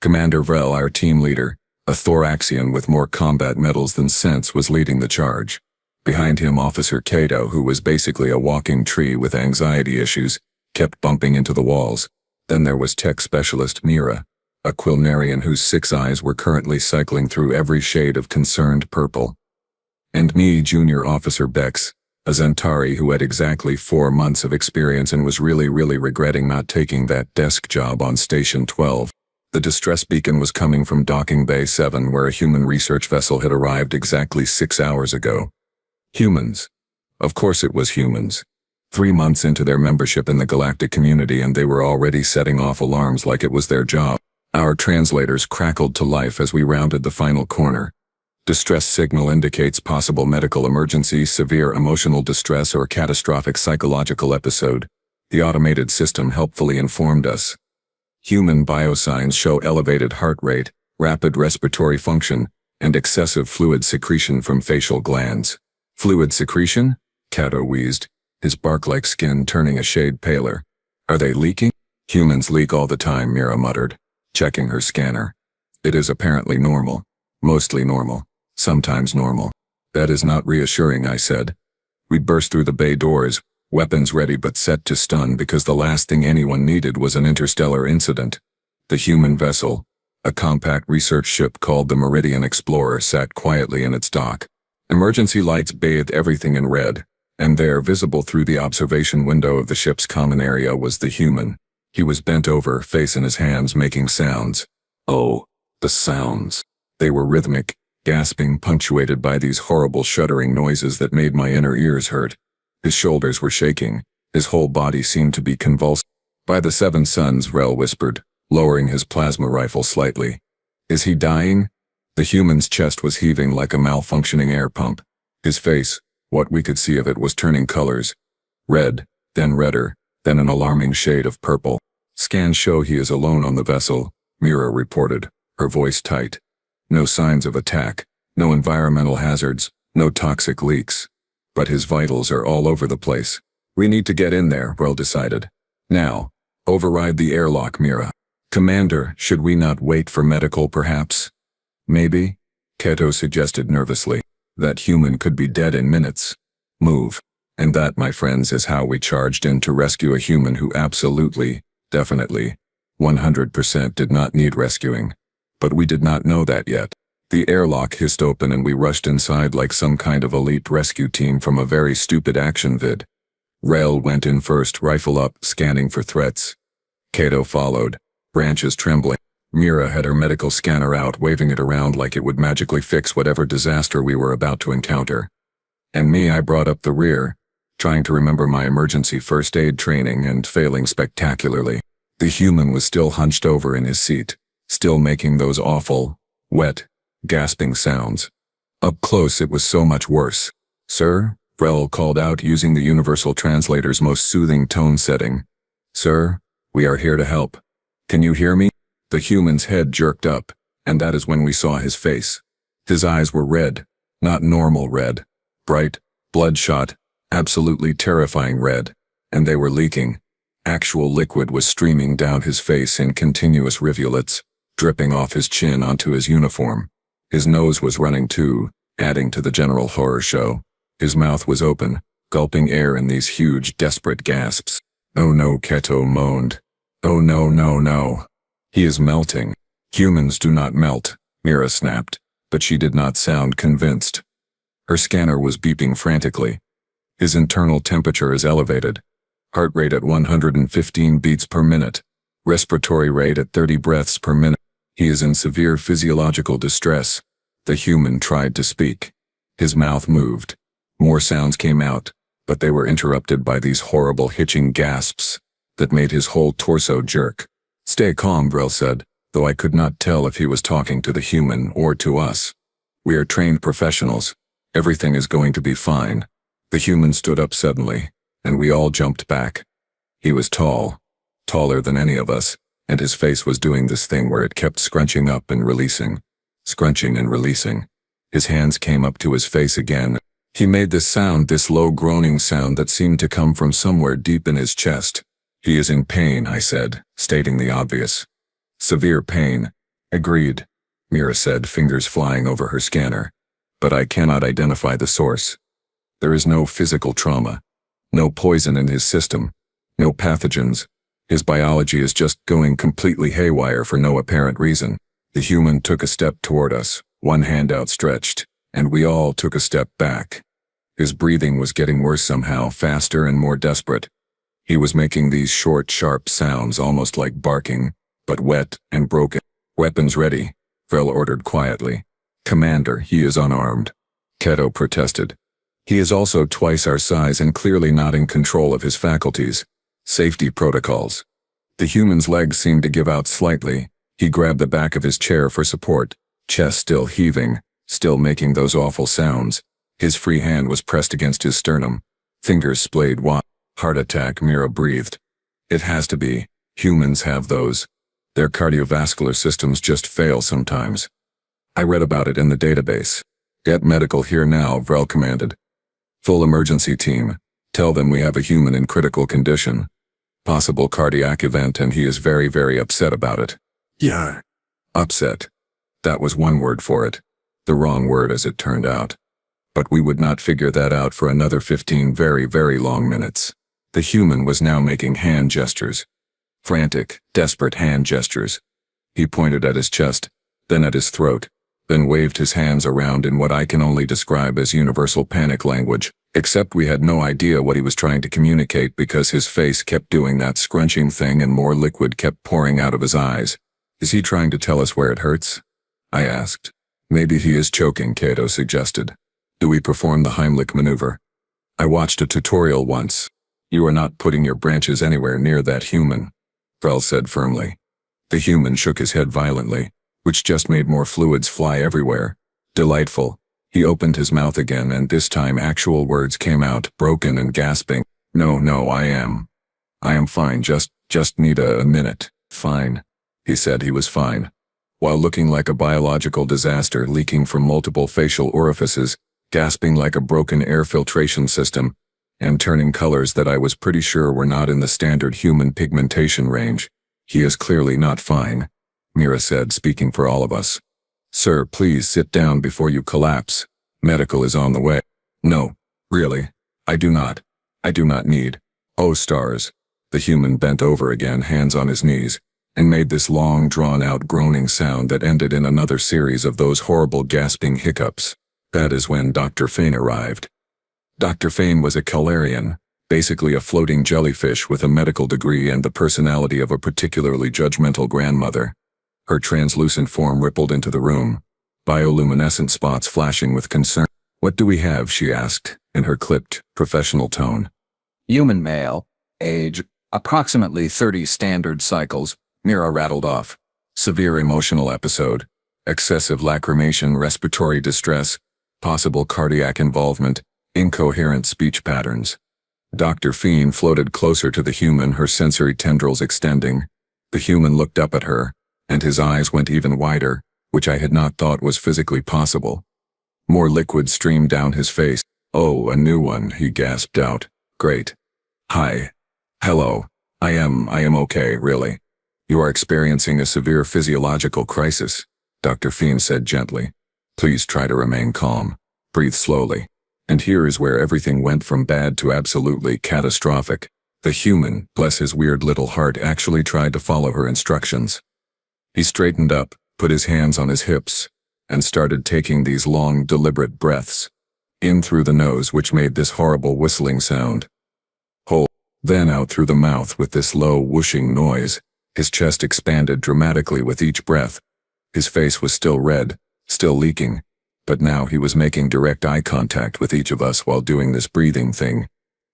Commander Vrel, our team leader, a Thoraxian with more combat medals than sense, was leading the charge. Behind him, Officer Cato, who was basically a walking tree with anxiety issues, kept bumping into the walls. Then there was Tech Specialist Mira, a Quilnarian whose 6 eyes were currently cycling through every shade of concerned purple. And me, Junior Officer Bex, a Zentari who had exactly 4 months of experience and was really regretting not taking that desk job on Station 12. The distress beacon was coming from Docking Bay 7, where a human research vessel had arrived exactly 6 hours ago. Humans. Of course it was humans. 3 months into their membership in the galactic community, and they were already setting off alarms like it was their job. Our translators crackled to life as we rounded the final corner. Distress signal indicates possible medical emergency, severe emotional distress, or catastrophic psychological episode. The automated system helpfully informed us. Human biosigns show elevated heart rate, rapid respiratory function, and excessive fluid secretion from facial glands. Fluid secretion? Cato wheezed, his bark-like skin turning a shade paler. Are they leaking? Humans leak all the time, Mira muttered, checking her scanner. It is apparently normal. Mostly normal. Sometimes normal. That is not reassuring, I said. We burst through the bay doors, weapons ready but set to stun, because the last thing anyone needed was an interstellar incident. The human vessel, a compact research ship called the Meridian Explorer, sat quietly in its dock. Emergency lights bathed everything in red, and there, visible through the observation window of the ship's common area, was the human. He was bent over, face in his hands, making sounds. Oh, the sounds. They were rhythmic, gasping, punctuated by these horrible shuddering noises that made my inner ears hurt. His shoulders were shaking. His whole body seemed to be convulsed. By the 7 suns, Vrel whispered, lowering his plasma rifle slightly. Is he dying? The human's chest was heaving like a malfunctioning air pump. His face, what we could see of it, was turning colors. Red, then redder, then an alarming shade of purple. Scans show he is alone on the vessel, Mira reported, her voice tight. No signs of attack, no environmental hazards, no toxic leaks. But his vitals are all over the place. We need to get in there, Vrel decided. Now. Override the airlock, Mira. Commander, should we not wait for medical perhaps? Maybe, Cato suggested nervously. That human could be dead in minutes. Move. And that, my friends, is how we charged in to rescue a human who absolutely, definitely, 100% did not need rescuing. But we did not know that yet. The airlock hissed open and we rushed inside like some kind of elite rescue team from a very stupid action vid. Rail went in first, rifle up, scanning for threats. Cato followed, branches trembling. Mira had her medical scanner out, waving it around like it would magically fix whatever disaster we were about to encounter. And me, I brought up the rear, trying to remember my emergency first aid training and failing spectacularly. The human was still hunched over in his seat, still making those awful, wet, gasping sounds. Up close it was so much worse. Sir, Vrel called out using the universal translator's most soothing tone setting. Sir, we are here to help. Can you hear me? The human's head jerked up, and that is when we saw his face. His eyes were red, not normal red. Bright, bloodshot, absolutely terrifying red. And they were leaking. Actual liquid was streaming down his face in continuous rivulets, dripping off his chin onto his uniform. His nose was running too, adding to the general horror show. His mouth was open, gulping air in these huge, desperate gasps. Oh no, Cato moaned. Oh no, no, no. He is melting. Humans do not melt, Mira snapped, but she did not sound convinced. Her scanner was beeping frantically. His internal temperature is elevated. Heart rate at 115 beats per minute. Respiratory rate at 30 breaths per minute. He is in severe physiological distress. The human tried to speak. His mouth moved. More sounds came out, but they were interrupted by these horrible hitching gasps that made his whole torso jerk. Stay calm, Vrel said, though I could not tell if he was talking to the human or to us. We are trained professionals. Everything is going to be fine. The human stood up suddenly, and we all jumped back. He was tall, taller than any of us, and his face was doing this thing where it kept scrunching up and releasing. Scrunching and releasing. His hands came up to his face again. He made this sound, this low groaning sound that seemed to come from somewhere deep in his chest. He is in pain, I said, stating the obvious. Severe pain. Agreed, Mira said, fingers flying over her scanner. But I cannot identify the source. There is no physical trauma. No poison in his system. No pathogens. His biology is just going completely haywire for no apparent reason. The human took a step toward us, one hand outstretched, and we all took a step back. His breathing was getting worse somehow, faster and more desperate. He was making these short, sharp sounds almost like barking, but wet and broken. Weapons ready, Vrel ordered quietly. Commander, he is unarmed. Keto protested. He is also twice our size and clearly not in control of his faculties. Safety protocols. The human's legs seemed to give out slightly. He grabbed the back of his chair for support, chest still heaving, still making those awful sounds. His free hand was pressed against his sternum. Fingers splayed wide. Heart attack, Mira breathed. It has to be. Humans have those. Their cardiovascular systems just fail sometimes. I read about it in the database. Get medical here now, Vrel commanded. Full emergency team. Tell them we have a human in critical condition. Possible cardiac event, and he is very, very upset about it. Yeah. Upset. That was one word for it. The wrong word, as it turned out. But we would not figure that out for another 15 very, very long minutes. The human was now making hand gestures. Frantic, desperate hand gestures. He pointed at his chest, then at his throat, then waved his hands around in what I can only describe as universal panic language, except we had no idea what he was trying to communicate because his face kept doing that scrunching thing and more liquid kept pouring out of his eyes. Is he trying to tell us where it hurts? I asked. Maybe he is choking, Cato suggested. Do we perform the Heimlich maneuver? I watched a tutorial once. You are not putting your branches anywhere near that human, Vrel said firmly. The human shook his head violently, which just made more fluids fly everywhere. Delightful. He opened his mouth again, and this time actual words came out, broken and gasping. No, I am fine, just need a minute. Fine. He said he was fine. While looking like a biological disaster leaking from multiple facial orifices, gasping like a broken air filtration system, and turning colors that I was pretty sure were not in the standard human pigmentation range. He is clearly not fine, Mira said, speaking for all of us. Sir, please sit down before you collapse. Medical is on the way. No, really. I do not need. Oh stars. The human bent over again, hands on his knees, and made this long, drawn-out groaning sound that ended in another series of those horrible gasping hiccups. That is when Dr. Fane arrived. Dr. Fane was a Calarian, basically a floating jellyfish with a medical degree and the personality of a particularly judgmental grandmother. Her translucent form rippled into the room, bioluminescent spots flashing with concern. What do we have? She asked, in her clipped, professional tone. Human male, age, approximately 30 standard cycles, Mira rattled off. Severe emotional episode, excessive lacrimation, respiratory distress, possible cardiac involvement, incoherent speech patterns. Dr. Fane floated closer to the human, her sensory tendrils extending. The human looked up at her, and his eyes went even wider, which I had not thought was physically possible. More liquid streamed down his face. Oh, a new one, he gasped out. Great. Hi. Hello. I am okay, really. You are experiencing a severe physiological crisis, Dr. Fane said gently. Please try to remain calm. Breathe slowly. And here is where everything went from bad to absolutely catastrophic. The human, bless his weird little heart, actually tried to follow her instructions. He straightened up, put his hands on his hips, and started taking these long, deliberate breaths. In through the nose, which made this horrible whistling sound. Hold. Then out through the mouth with this low, whooshing noise. His chest expanded dramatically with each breath. His face was still red, still leaking, but now he was making direct eye contact with each of us while doing this breathing thing.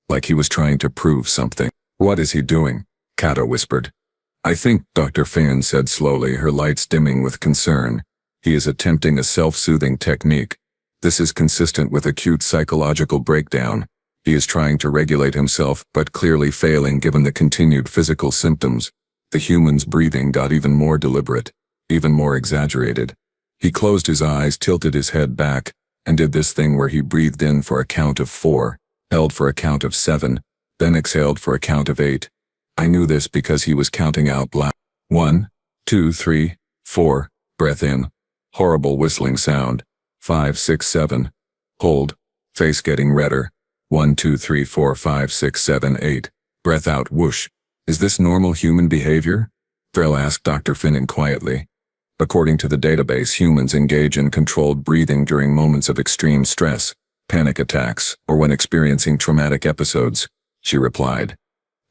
Like he was trying to prove something. What is he doing? Kato whispered. I think, Dr. Fane said slowly, her lights dimming with concern. He is attempting a self-soothing technique. This is consistent with acute psychological breakdown. He is trying to regulate himself, but clearly failing given the continued physical symptoms. The human's breathing got even more deliberate, even more exaggerated. He closed his eyes, tilted his head back, and did this thing where he breathed in for a count of 4, held for a count of 7, then exhaled for a count of 8. I knew this because he was counting out loud. 1, 2, 3, 4, Breath in. Horrible whistling sound. 5, 6, 7. Hold. Face getting redder. 1, 2, 3, 4, 5, 6, 7, 8. Breath out. Whoosh. Is this normal human behavior? Vrel asked Dr. Finnan quietly. According to the database, humans engage in controlled breathing during moments of extreme stress, panic attacks, or when experiencing traumatic episodes, she replied.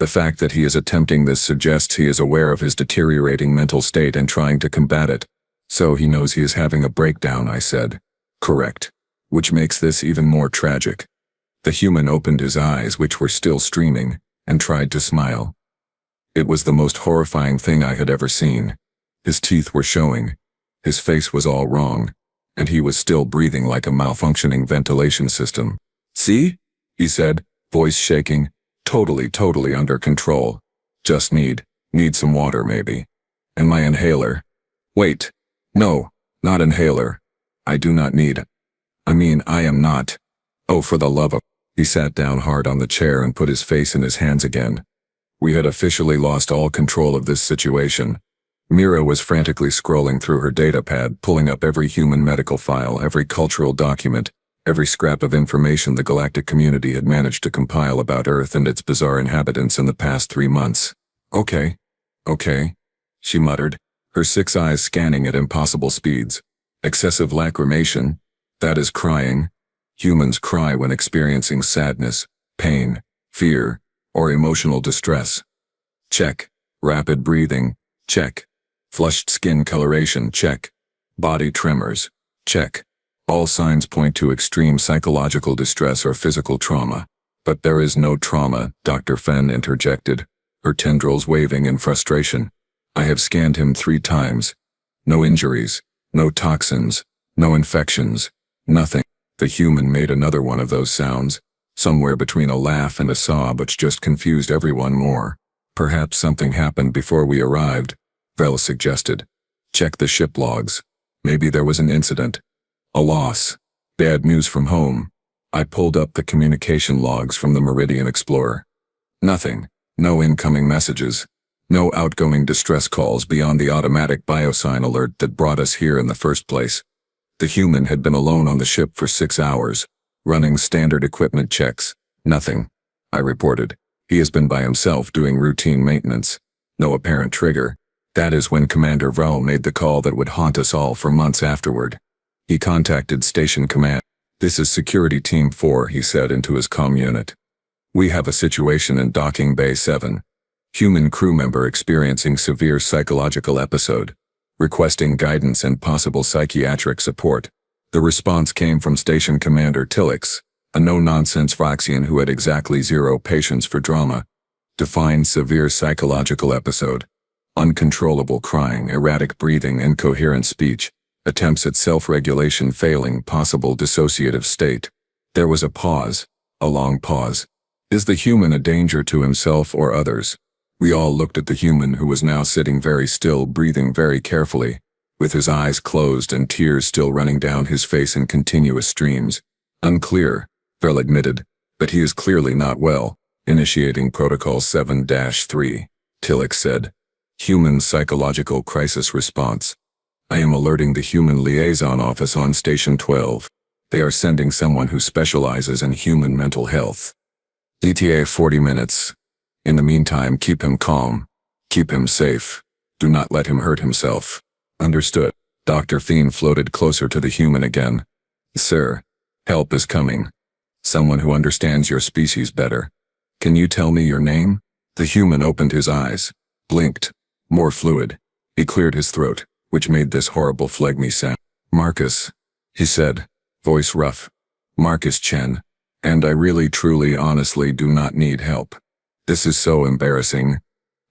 The fact that he is attempting this suggests he is aware of his deteriorating mental state and trying to combat it. So he knows he is having a breakdown, I said. Correct. Which makes this even more tragic. The human opened his eyes, which were still streaming, and tried to smile. It was the most horrifying thing I had ever seen. His teeth were showing. His face was all wrong. And he was still breathing like a malfunctioning ventilation system. See? He said, voice shaking. Totally under control. Just need some water maybe. And my inhaler. Wait. No, not inhaler. I do not need. I am not. Oh, for the love of. He sat down hard on the chair and put his face in his hands again. We had officially lost all control of this situation. Mira was frantically scrolling through her datapad, pulling up every human medical file, every cultural document, every scrap of information the galactic community had managed to compile about Earth and its bizarre inhabitants in the past 3 months. Okay, she muttered, her 6 eyes scanning at impossible speeds. Excessive lacrimation, that is crying. Humans cry when experiencing sadness, pain, fear, or emotional distress. Check. Rapid breathing, check. Flushed skin coloration, check. Body tremors, check. All signs point to extreme psychological distress or physical trauma. But there is no trauma, Dr. Fenn interjected, her tendrils waving in frustration. I have scanned him 3 times. No injuries, no toxins, no infections, nothing. The human made another one of those sounds, somewhere between a laugh and a sob, which just confused everyone more. Perhaps something happened before we arrived, Vrel suggested. Check the ship logs. Maybe there was an incident. A loss. Bad news from home. I pulled up the communication logs from the Meridian Explorer. Nothing. No incoming messages. No outgoing distress calls beyond the automatic biosign alert that brought us here in the first place. The human had been alone on the ship for 6 hours, running standard equipment checks. Nothing, I reported. He has been by himself doing routine maintenance. No apparent trigger. That is when Commander Vrel made the call that would haunt us all for months afterward. He contacted Station Command. This is Security Team 4, he said into his comm unit. We have a situation in Docking Bay 7. Human crew member experiencing severe psychological episode. Requesting guidance and possible psychiatric support. The response came from Station Commander Tillix, a no-nonsense Voxian who had exactly 0 patience for drama. Defined severe psychological episode. Uncontrollable crying, erratic breathing, incoherent speech. Attempts at self-regulation failing, possible dissociative state. There was a pause, a long pause. Is the human a danger to himself or others? We all looked at the human, who was now sitting very still, breathing very carefully, with his eyes closed and tears still running down his face in continuous streams. Unclear, Vrel admitted, but he is clearly not well. Initiating Protocol 7-3, Tillix said. Human Psychological Crisis Response. I am alerting the Human Liaison Office on Station 12. They are sending someone who specializes in human mental health. ETA 40 minutes. In the meantime, keep him calm. Keep him safe. Do not let him hurt himself. Understood. Dr. Fiend floated closer to the human again. Sir, help is coming. Someone who understands your species better. Can you tell me your name? The human opened his eyes, blinked, more fluid. He cleared his throat, which made this horrible phlegmy sound. Marcus, he said, voice rough. Marcus Chen. And I really, truly, honestly do not need help. This is so embarrassing.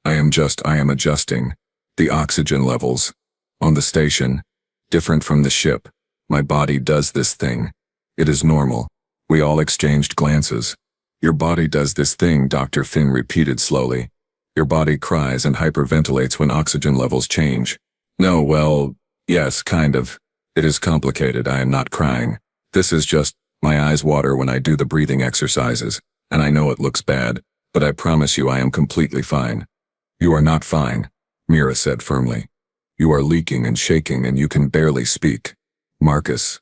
I am adjusting. The oxygen levels. On the station. Different from the ship. My body does this thing. It is normal. We all exchanged glances. Your body does this thing, Dr. Finn repeated slowly. Your body cries and hyperventilates when oxygen levels change. No, well, yes, kind of. It is complicated, I am not crying. This is just, my eyes water when I do the breathing exercises, and I know it looks bad, but I promise you I am completely fine. You are not fine, Mira said firmly. You are leaking and shaking and you can barely speak. Marcus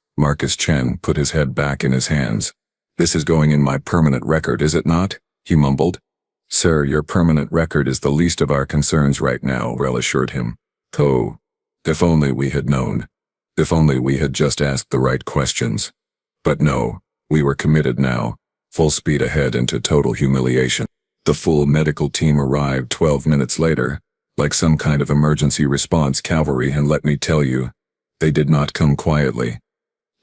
Chen put his head back in his hands. This is going in my permanent record, is it not? He mumbled. Sir, your permanent record is the least of our concerns right now, Rel assured him. Oh, if only we had known. If only we had just asked the right questions. But no, we were committed now, full speed ahead into total humiliation. The full medical team arrived 12 minutes later, like some kind of emergency response cavalry, and let me tell you, they did not come quietly.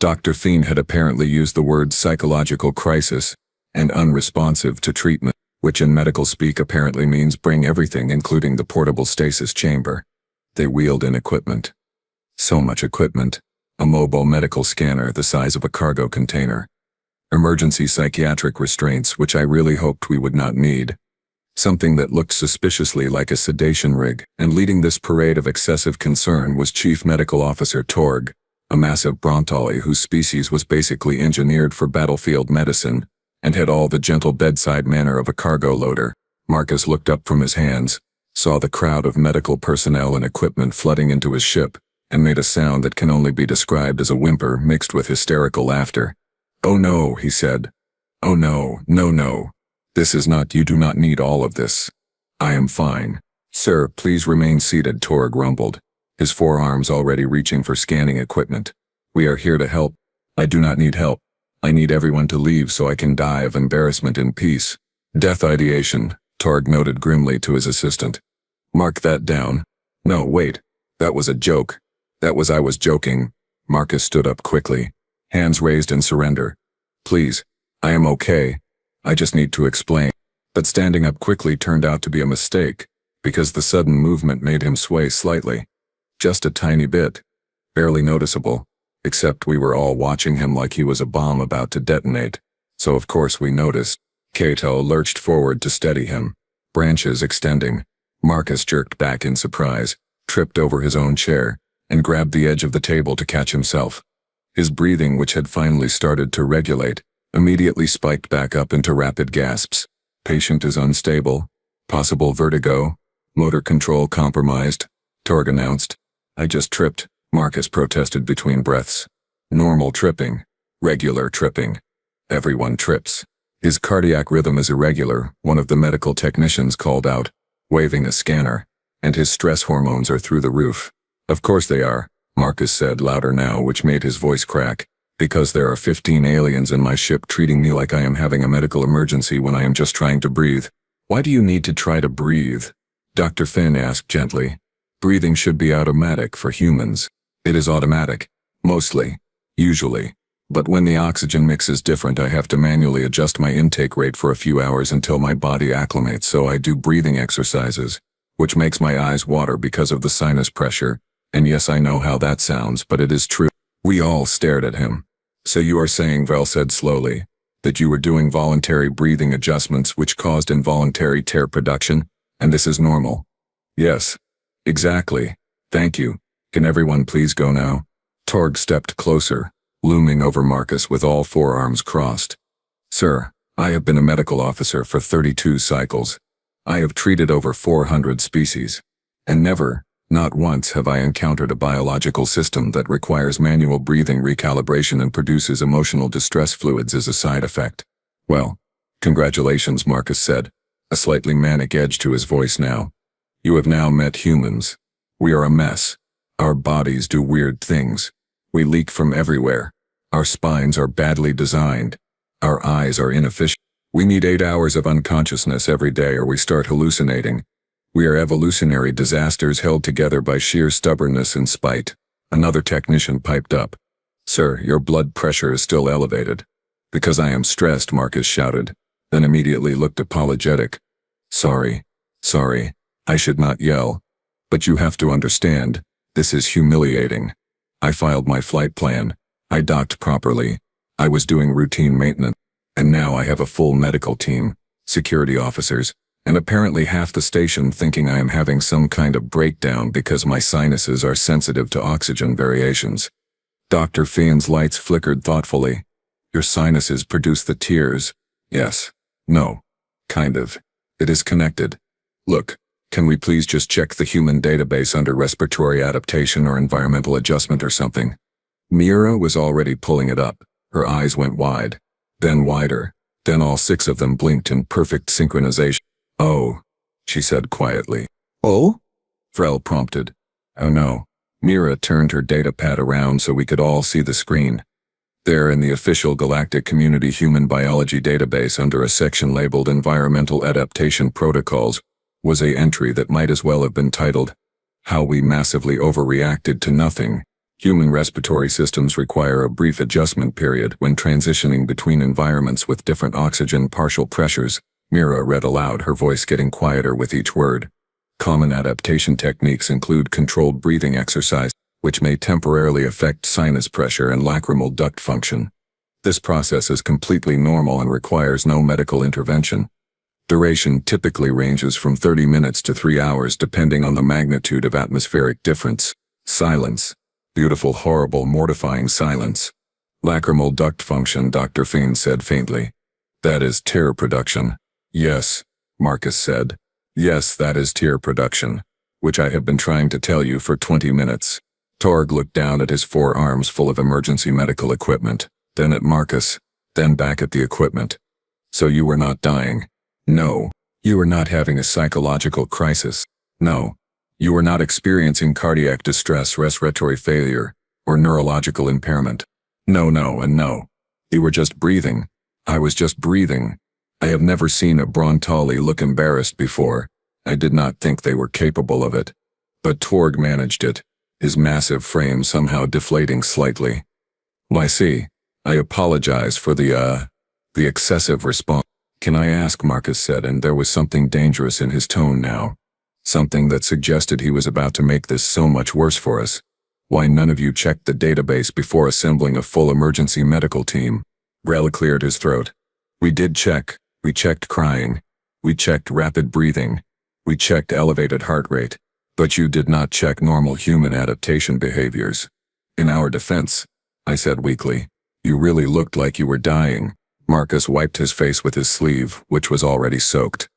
Dr. Fiend had apparently used the words psychological crisis and unresponsive to treatment, which in medical speak apparently means bring everything including the portable stasis chamber. They wheeled in equipment. So much equipment. A mobile medical scanner the size of a cargo container. Emergency psychiatric restraints which I really hoped we would not need. Something that looked suspiciously like a sedation rig, and leading this parade of excessive concern was Chief Medical Officer Torg, a massive Brontolly whose species was basically engineered for battlefield medicine, and had all the gentle bedside manner of a cargo loader. Marcus looked up from his hands, saw the crowd of medical personnel and equipment flooding into his ship, and made a sound that can only be described as a whimper mixed with hysterical laughter. Oh no, he said. Oh no, no, no. This is not, you do not need all of this. I am fine. Sir, please remain seated, Torg rumbled, his forearms already reaching for scanning equipment. We are here to help. I do not need help. I need everyone to leave so I can die of embarrassment in peace. Death ideation, Torg noted grimly to his assistant. Mark that down. No, wait. That was a joke. I was joking. Marcus stood up quickly, hands raised in surrender. Please, I am okay. I just need to explain. But standing up quickly turned out to be a mistake, because the sudden movement made him sway slightly. Just a tiny bit. Barely noticeable, except we were all watching him like he was a bomb about to detonate. So of course we noticed. Kato lurched forward to steady him, branches extending. Marcus jerked back in surprise, tripped over his own chair, and grabbed the edge of the table to catch himself. His breathing, which had finally started to regulate, immediately spiked back up into rapid gasps. Patient is unstable. Possible vertigo. Motor control compromised, Torg announced. I just tripped, Marcus protested between breaths. Normal tripping. Regular tripping. Everyone trips. His cardiac rhythm is irregular, one of the medical technicians called out, waving a scanner, and his stress hormones are through the roof. Of course they are, Marcus said louder now, which made his voice crack, because there are 15 aliens in my ship treating me like I am having a medical emergency when I am just trying to breathe. Why do you need to try to breathe? Dr. Finn asked gently. Breathing should be automatic for humans. It is automatic. Mostly. Usually. But when the oxygen mix is different, I have to manually adjust my intake rate for a few hours until my body acclimates, so I do breathing exercises, which makes my eyes water because of the sinus pressure. And yes, I know how that sounds, but it is true. We all stared at him. So you are saying, Vel said slowly, that you were doing voluntary breathing adjustments which caused involuntary tear production, and this is normal? Yes. Exactly. Thank you. Can everyone please go now? Torg stepped closer, looming over Marcus with all forearms crossed. Sir, I have been a medical officer for 32 cycles. I have treated over 400 species. And never, not once, have I encountered a biological system that requires manual breathing recalibration and produces emotional distress fluids as a side effect. Well, congratulations, Marcus said, a slightly manic edge to his voice now. You have now met humans. We are a mess. Our bodies do weird things. We leak from everywhere. Our spines are badly designed. Our eyes are inefficient. We need 8 hours of unconsciousness every day or we start hallucinating. We are evolutionary disasters held together by sheer stubbornness and spite. Another technician piped up. Sir, your blood pressure is still elevated. Because I am stressed, Marcus shouted, then immediately looked apologetic. Sorry. I should not yell. But you have to understand, this is humiliating. I filed my flight plan. I docked properly. I was doing routine maintenance. And now I have a full medical team, security officers, and apparently half the station thinking I am having some kind of breakdown because my sinuses are sensitive to oxygen variations. Dr. Fiend's lights flickered thoughtfully. Your sinuses produce the tears. Yes. No. Kind of. It is connected. Look, Can we please just check the human database under respiratory adaptation or environmental adjustment or something? Mira was already pulling it up. Her eyes went wide, then wider, then all 6 of them blinked in perfect synchronization. "Oh," she said quietly. Oh? Frel prompted. "Oh no." Mira turned her data pad around so we could all see the screen. There in the official Galactic Community Human Biology database under a section labeled Environmental Adaptation Protocols was an entry that might as well have been titled, "How We Massively Overreacted to Nothing. Human respiratory systems require a brief adjustment period when transitioning between environments with different oxygen partial pressures." Mira read aloud, her voice getting quieter with each word. "Common adaptation techniques include controlled breathing exercise, which may temporarily affect sinus pressure and lacrimal duct function. This process is completely normal and requires no medical intervention. Duration typically ranges from 30 minutes to 3 hours depending on the magnitude of atmospheric difference." Silence. Beautiful, horrible, mortifying silence. "Lacrimal duct function," Dr. Fane said faintly. "That is tear production." "Yes," Marcus said. "Yes, that is tear production, which I have been trying to tell you for 20 minutes. Torg looked down at his 4 arms full of emergency medical equipment, then at Marcus, then back at the equipment. "So you were not dying? No. You were not having a psychological crisis? No. You were not experiencing cardiac distress, respiratory failure, or neurological impairment? No, no, and no. You were just breathing. I was just breathing. I have never seen a Brontali look embarrassed before. I did not think they were capable of it. But Torg managed it, his massive frame somehow deflating slightly. Why see, I apologize for the excessive response. Can I ask?" Marcus said, and there was something dangerous in his tone now. Something that suggested he was about to make this so much worse for us. "Why none of you checked the database before assembling a full emergency medical team?" Rel cleared his throat. "We did check. We checked crying. We checked rapid breathing. We checked elevated heart rate. But you did not check normal human adaptation behaviors." "In our defense," I said weakly, "you really looked like you were dying." Marcus wiped his face with his sleeve, which was already soaked.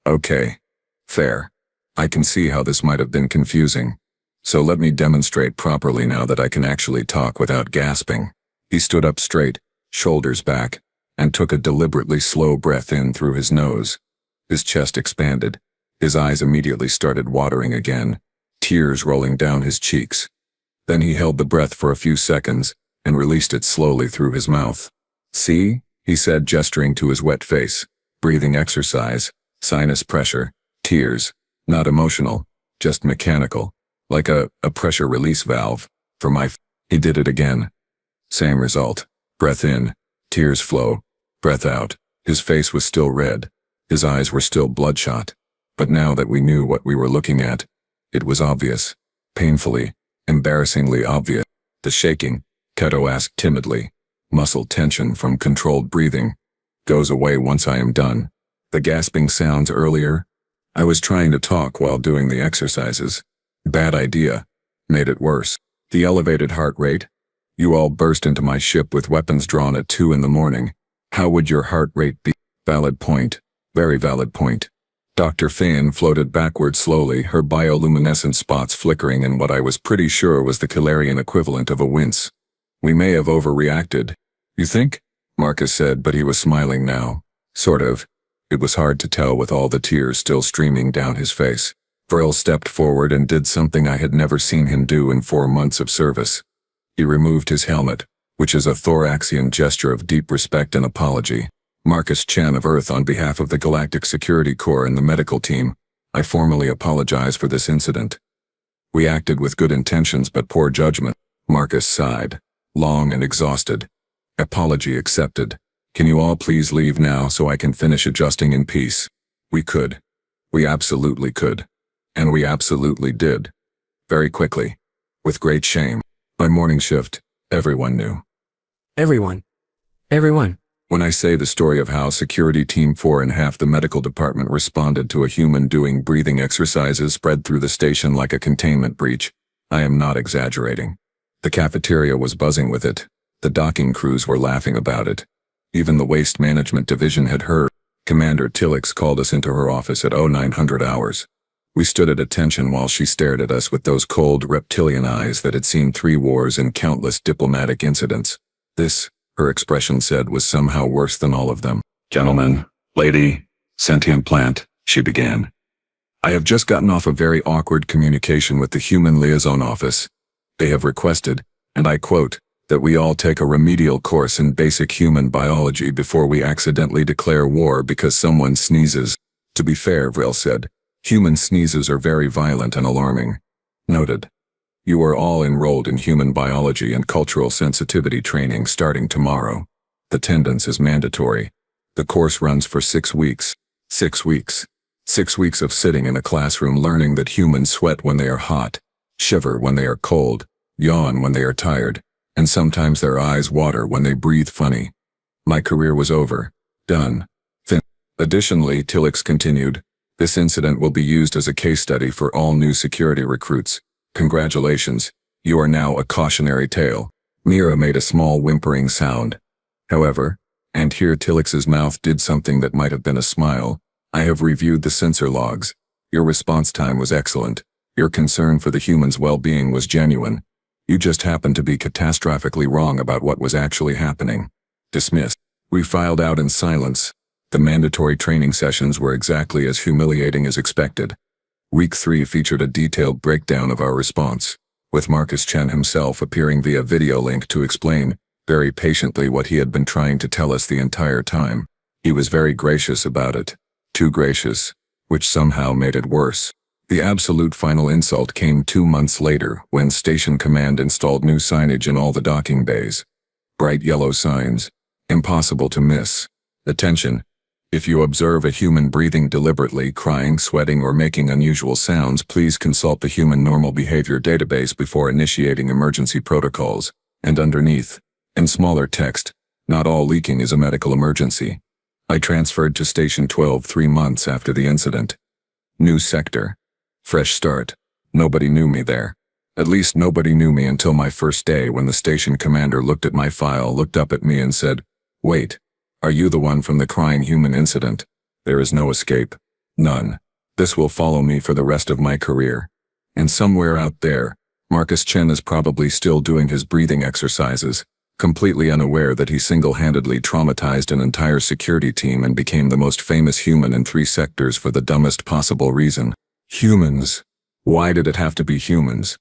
"Okay. Fair. I can see how this might have been confusing. So let me demonstrate properly now that I can actually talk without gasping." He stood up straight, shoulders back, and took a deliberately slow breath in through his nose. His chest expanded. His eyes immediately started watering again, tears rolling down his cheeks. Then he held the breath for a few seconds and released it slowly through his mouth. "See?" he said, gesturing to his wet face. "Breathing exercise, sinus pressure, tears. Not emotional, just mechanical. Like a pressure release valve. For my He did it again. Same result. Breath in, tears flow. Breath out. His face was still red. His eyes were still bloodshot. But now that we knew what we were looking at, it was obvious. Painfully, embarrassingly obvious. The shaking, Keto asked timidly. Muscle tension from controlled breathing. Goes away once I am done. The gasping sounds earlier. I was trying to talk while doing the exercises. Bad idea. Made it worse. The elevated heart rate. You all burst into my ship with weapons drawn at 2 in the morning. How would your heart rate be? Valid point. Very valid point. Dr. Fane floated backward slowly, her bioluminescent spots flickering in what I was pretty sure was the Calarian equivalent of a wince. We may have overreacted. You think? Marcus said, but he was smiling now. Sort of. It was hard to tell with all the tears still streaming down his face. Vril stepped forward and did something I had never seen him do in 4 months of service. He removed his helmet, which is a thoraxian gesture of deep respect and apology. Marcus Chen of Earth, on behalf of the Galactic Security Corps and the medical team, I formally apologize for this incident. We acted with good intentions but poor judgment. Marcus sighed, long and exhausted. Apology accepted. Can you all please leave now so I can finish adjusting in peace? We could. We absolutely could. And we absolutely did. Very quickly. With great shame. By morning shift, everyone knew. Everyone. Everyone. When I say the story of how Security Team 4 and half the medical department responded to a human doing breathing exercises spread through the station like a containment breach, I am not exaggerating. The cafeteria was buzzing with it. The docking crews were laughing about it. Even the Waste Management Division had heard. Commander Tillix called us into her office at 0900 hours. We stood at attention while she stared at us with those cold reptilian eyes that had seen 3 wars and countless diplomatic incidents. This, her expression said, was somehow worse than all of them. "Gentlemen, lady, sentient plant," she began. "I have just gotten off a very awkward communication with the Human Liaison Office. They have requested, and I quote, that we all take a remedial course in basic human biology before we accidentally declare war because someone sneezes." To be fair, Vril said, human sneezes are very violent and alarming. Noted. You are all enrolled in human biology and cultural sensitivity training starting tomorrow. The attendance is mandatory. The course runs for 6 weeks. 6 weeks. 6 weeks of sitting in a classroom learning that humans sweat when they are hot, shiver when they are cold, yawn when they are tired, and sometimes their eyes water when they breathe funny. My career was over. Done. Additionally, Tillix continued, this incident will be used as a case study for all new security recruits. Congratulations, you are now a cautionary tale. Mira made a small whimpering sound. However, and here Tillix's mouth did something that might have been a smile, I have reviewed the sensor logs. Your response time was excellent. Your concern for the human's well-being was genuine. You just happened to be catastrophically wrong about what was actually happening. Dismissed. We filed out in silence. The mandatory training sessions were exactly as humiliating as expected. Week 3 featured a detailed breakdown of our response, with Marcus Chen himself appearing via video link to explain, very patiently, what he had been trying to tell us the entire time. He was very gracious about it. Too gracious, which somehow made it worse. The absolute final insult came 2 months later when Station Command installed new signage in all the docking bays. Bright yellow signs. Impossible to miss. Attention. If you observe a human breathing deliberately, crying, sweating, or making unusual sounds, please consult the Human Normal Behavior database before initiating emergency protocols. And underneath, in smaller text, not all leaking is a medical emergency. I transferred to Station 12 3 months after the incident. New sector. Fresh start. Nobody knew me there. At least nobody knew me until my first day when the station commander looked at my file, looked up at me and said, "Wait. Are you the one from the crying human incident? There is no escape. None. This will follow me for the rest of my career." And somewhere out there, Marcus Chen is probably still doing his breathing exercises, completely unaware that he single-handedly traumatized an entire security team and became the most famous human in 3 sectors for the dumbest possible reason. Humans. Why did it have to be humans?